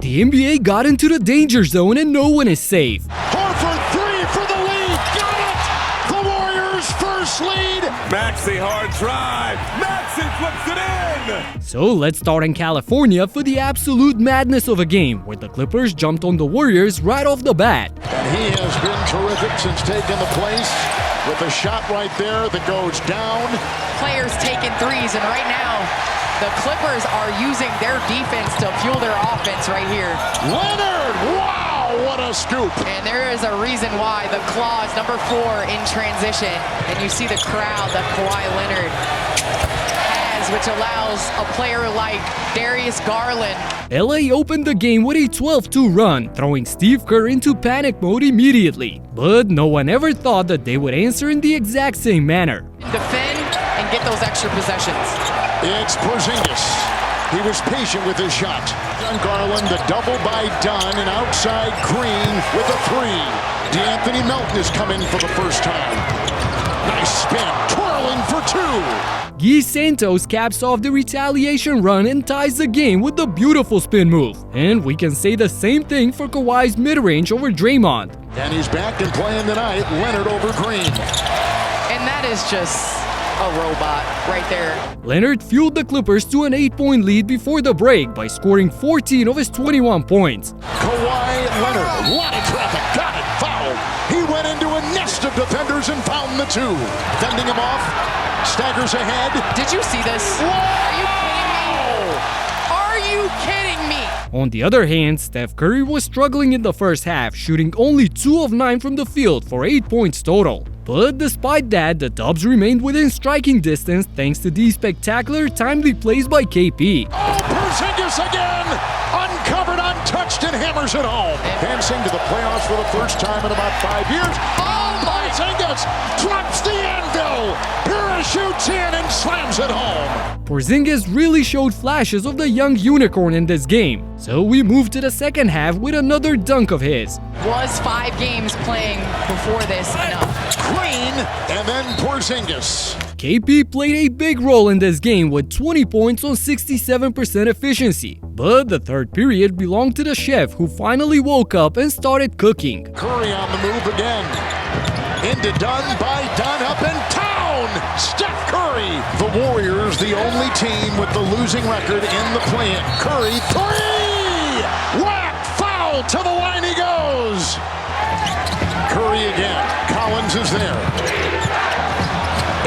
The NBA got into the danger zone and no one is safe. Horford, three for the lead. Got it! The Warriors' first lead. Maxey, hard drive. Maxey flips it in. So let's start in California for the absolute madness of a game where the Clippers jumped on the Warriors right off the bat. And he has been terrific since taking the place with a shot right there that goes down. Players taking threes, and right now, the Clippers are using their defense to fuel their offense right here. Leonard, wow, what a scoop. And there is a reason why the clause number 4 in transition, and you see the crowd that Kawhi Leonard has, which allows a player like Darius Garland. LA opened the game with a 12-2 run, throwing Steve Kerr into panic mode immediately. But no one ever thought that they would answer in the exact same manner. Defend and get those extra possessions. It's Porzingis. He was patient with his shot. John Garland, the double by Dunn, and outside Green with a three. DeAnthony Melton is coming for the first time. Nice spin, twirling for two. Gui Santos caps off the retaliation run and ties the game with the beautiful spin move. And we can say the same thing for Kawhi's mid-range over Draymond. And he's back and playing tonight, Leonard over Green. And that is just a robot right there. Leonard fueled the Clippers to an 8-point lead before the break by scoring 14 of his 21 points. Kawhi Leonard, a lot of traffic, got it, fouled. He went into a nest of defenders and found the two. Fending him off, staggers ahead. Did you see this? Whoa! Are you kidding me? On the other hand, Steph Curry was struggling in the first half, shooting only 2 of 9 from the field for 8 points total. But despite that, the Dubs remained within striking distance thanks to these spectacular timely plays by KP. Oh, Porzingis again! Uncovered, untouched, and hammers it home. Advancing to the playoffs for the first time in about 5 years. Oh, Porzingis drops the anvil, parachutes in and slams it home. Porzingis really showed flashes of the young unicorn in this game. So we move to the second half with another dunk of his. Was 5 games playing before this enough? Green, and then Porzingis. KP played a big role in this game with 20 points on 67% efficiency. But the third period belonged to the chef, who finally woke up and started cooking. Curry on the move again. Into Dunn by Dunn, up in town! Steph Curry! The Warriors, the only team with the losing record in the play-in. Curry, three! Whack! Foul! To the line he goes! Curry again. Collins is there.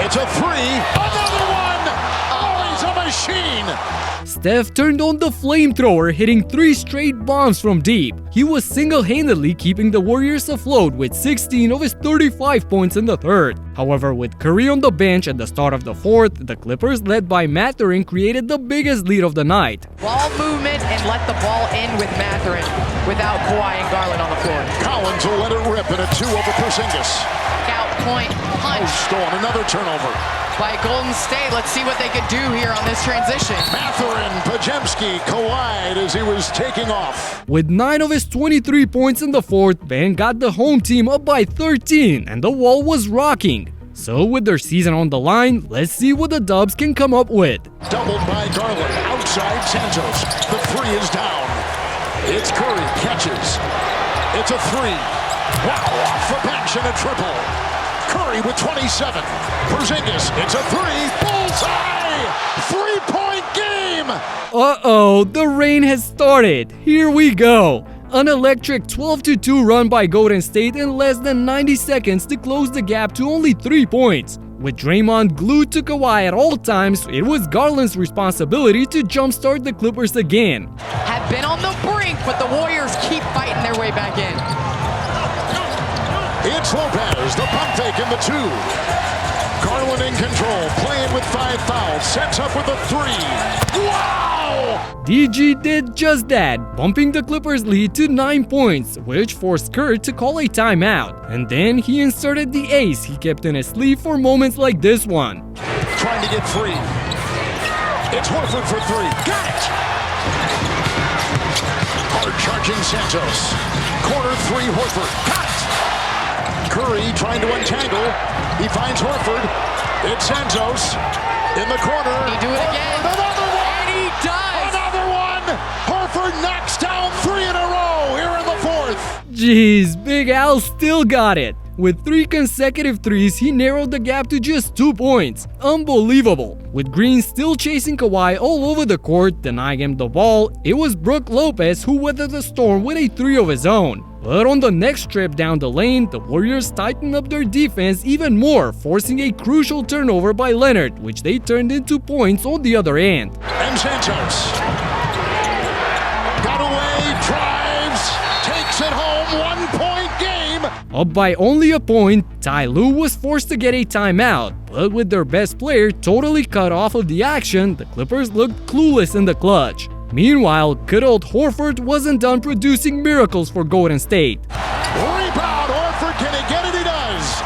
It's a three. Another one! Oh, he's a machine! Steph turned on the flamethrower, hitting 3 straight bombs from deep. He was single-handedly keeping the Warriors afloat with 16 of his 35 points in the third. However, with Curry on the bench at the start of the fourth, the Clippers, led by Mathurin, created the biggest lead of the night. Ball movement and let the ball in with Mathurin without Kawhi and Garland on the floor. Collins will let it rip in a 2 over Porzingis. Out point punch Stolen, another turnover. by Golden State. Let's see what they could do here on this transition. Mathurin, Pajemski collide as he was taking off. With 9 of his 23 points in the fourth, Ben got the home team up by 13 and the wall was rocking. So with their season on the line, let's see what the Dubs can come up with. Doubled by Garland, outside Santos. The three is down. It's Curry, catches. It's a three. Wow, off the bench and a triple. Curry with 27. Porzingis, it's a three. Bullseye! 3-point game! Uh-oh, the rain has started. Here we go. An electric 12-2 run by Golden State in less than 90 seconds to close the gap to only 3 points. With Draymond glued to Kawhi at all times, it was Garland's responsibility to jumpstart the Clippers again. Have been on the brink, but the Warriors keep fighting their way back in. It's Lopez, the pump fake in the 2. Garland in control, playing with 5 fouls, sets up with a 3. Wow! DG did just that, bumping the Clippers' lead to 9 points, which forced Kerr to call a timeout. And then he inserted the ace he kept in his sleeve for moments like this one. Trying to get free. It's Horford for 3. Got it! Hard charging Santos. Corner 3, Horford. Got it! Curry trying to untangle. He finds Horford. It's Santos in the corner. He do it again. Another one! And he does! Another one! Horford knocks down 3. Jeez, Big Al still got it. With 3 consecutive threes, he narrowed the gap to just 2 points. Unbelievable. With Green still chasing Kawhi all over the court, denying him the ball, it was Brook Lopez who weathered the storm with a 3 of his own. But on the next trip down the lane, the Warriors tightened up their defense even more, forcing a crucial turnover by Leonard, which they turned into points on the other end. And Santos got away, drives, takes it home, 1-point game. Up by only a point, Ty Lue was forced to get a timeout, but with their best player totally cut off of the action, the Clippers looked clueless in the clutch. Meanwhile, good old Horford wasn't done producing miracles for Golden State. Rebound, Horford, can he get it? He does.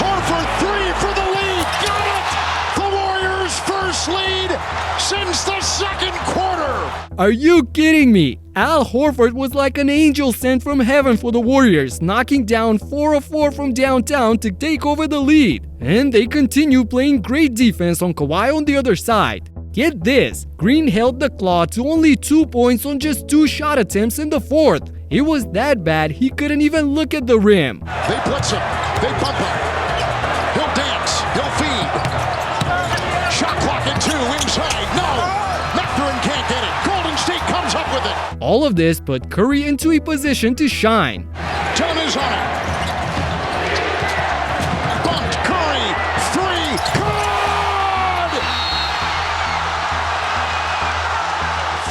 Horford, 3 for the lead, got it! The Warriors' first lead since the second quarter. Are you kidding me? Al Horford was like an angel sent from heaven for the Warriors, knocking down 4 of 4 from downtown to take over the lead. And they continue playing great defense on Kawhi on the other side. Get this, Green held the claw to only 2 points on just 2 shot attempts in the fourth. It was that bad he couldn't even look at the rim. They blitz him, they bump him. He'll dance, he'll feed. Shot clock at 2, inside, no! Mathurin can't get it, Golden State comes up with it. All of this put Curry into a position to shine. Dunn is on it. Bumped, Curry, 3, good!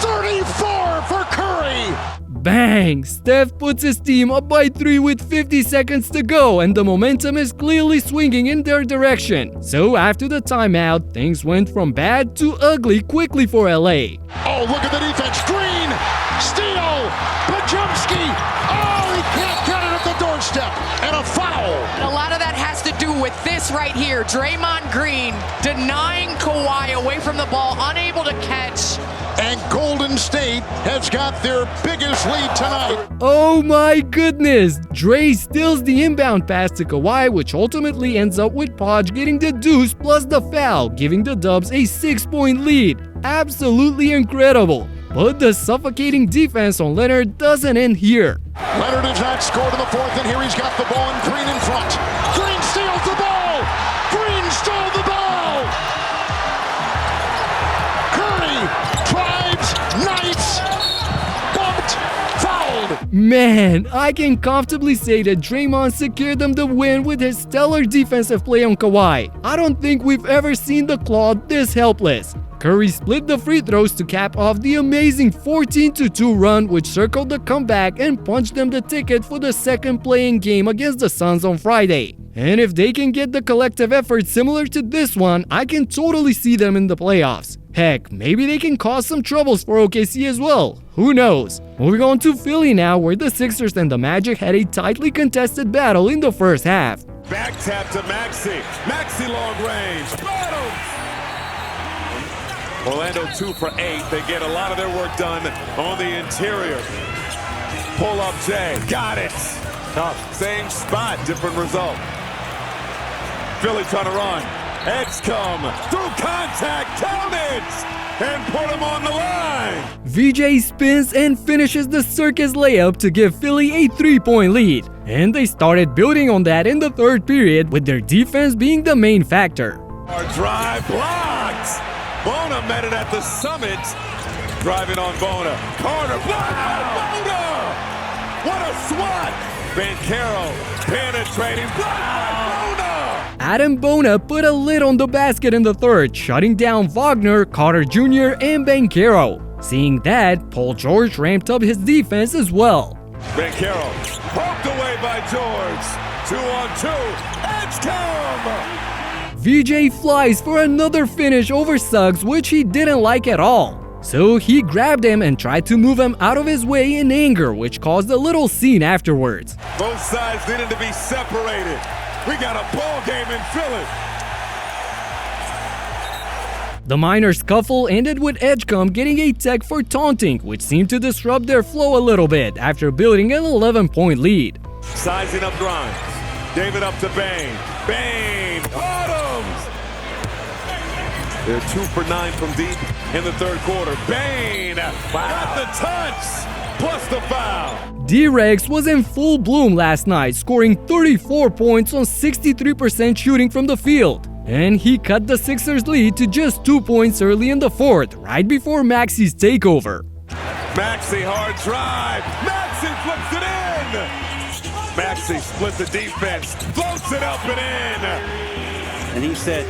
34 for Curry. Bang! Steph puts his team up by 3 with 50 seconds to go, and the momentum is clearly swinging in their direction. So after the timeout, things went from bad to ugly quickly for LA. Oh, look at the defense. Green, steal, Porzingis. Oh, he can't get it at the doorstep. And a foul. And a lot of that has to do with this right here. Draymond Green denying Kawhi away from the ball, unable to catch. And Golden State has got their biggest lead tonight. Oh my goodness! Dre steals the inbound pass to Kawhi, which ultimately ends up with Podge getting the deuce plus the foul, giving the Dubs a 6-point lead. Absolutely incredible. But the suffocating defense on Leonard doesn't end here. Leonard has not scored in the fourth, and here he's got the ball and Green in front. Green steals the ball! Green stole the ball! Curry drives, knifes, bumped, fouled. Man, I can comfortably say that Draymond secured them the win with his stellar defensive play on Kawhi. I don't think we've ever seen the Claw this helpless. Curry split the free throws to cap off the amazing 14-2 run, which circled the comeback and punched them the ticket for the second playing game against the Suns on Friday. And if they can get the collective effort similar to this one, I can totally see them in the playoffs. Heck, maybe they can cause some troubles for OKC as well. Who knows? Moving on to Philly now, where the Sixers and the Magic had a tightly contested battle in the first half. Back tap to Maxey. Maxey long range. Bottom. Orlando 2 for 8. They get a lot of their work done on the interior. Pull up Jay. Got it. Tough. Same spot, different result. Philly trying to run. Edge come. Through contact. Count it. And put him on the line. VJ spins and finishes the circus layup to give Philly a 3-point lead. And they started building on that in the third period, with their defense being the main factor. Our drive blocked. Bona met it at the summit. Driving on Bona. Carter blocked. Bona! What a swat! Banchero penetrating. Blocked. Bona! Adam Bona put a lid on the basket in the third, shutting down Wagner, Carter Jr., and Banchero. Seeing that, Paul George ramped up his defense as well. Banchero poked away by George. 2-on-2. Edge come! VJ flies for another finish over Suggs, which he didn't like at all. So he grabbed him and tried to move him out of his way in anger, which caused a little scene afterwards. Both sides needed to be separated. We got a ball game in Philly. The minor scuffle ended with Edgecombe getting a tech for taunting, which seemed to disrupt their flow a little bit after building an 11-point lead. Sizing up Grimes. David up to Bane. Bane! Autumns! They're 2 for 9 from deep in the third quarter. Bane got the touch, plus the foul. D-Rex was in full bloom last night, scoring 34 points on 63% shooting from the field. And he cut the Sixers' lead to just 2 points early in the fourth, right before Maxey's takeover. Maxey, hard drive. Maxey flips it in. Maxey split the defense, floats it up and in. And he said,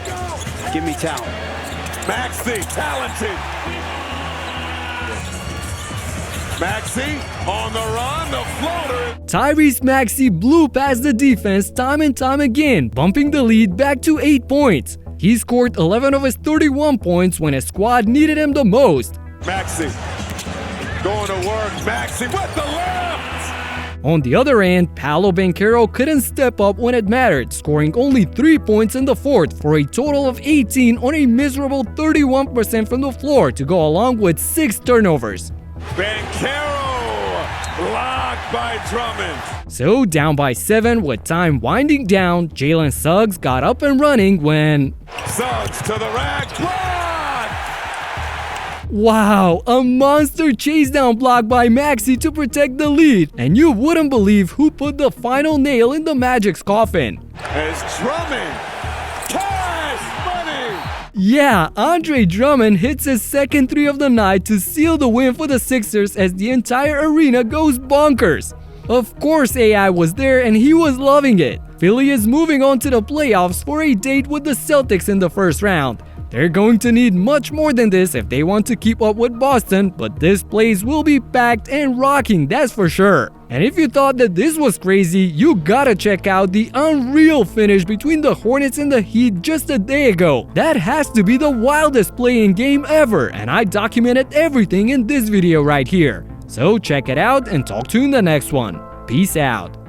give me talent. Maxey, talented. Maxey on the run, the floater. Tyrese Maxey blew past the defense time and time again, bumping the lead back to 8 points. He scored 11 of his 31 points when his squad needed him the most. Maxey going to work. Maxey with the left. On the other end, Paolo Banchero couldn't step up when it mattered, scoring only 3 points in the fourth for a total of 18 on a miserable 31% from the floor to go along with 6 turnovers. Banchero blocked by Drummond. So down by 7 with time winding down, Jalen Suggs got up and running when… Suggs to the rack, blocked! Wow, a monster chase down block by Maxey to protect the lead, and you wouldn't believe who put the final nail in the Magic's coffin. As Drummond, cash money! Yeah, Andre Drummond hits his second 3 of the night to seal the win for the Sixers as the entire arena goes bonkers. Of course AI was there and he was loving it. Philly is moving on to the playoffs for a date with the Celtics in the first round. They're going to need much more than this if they want to keep up with Boston, but this place will be packed and rocking, that's for sure. And if you thought that this was crazy, you gotta check out the unreal finish between the Hornets and the Heat just a day ago. That has to be the wildest play-in game ever, and I documented everything in this video right here. So check it out and talk to you in the next one. Peace out.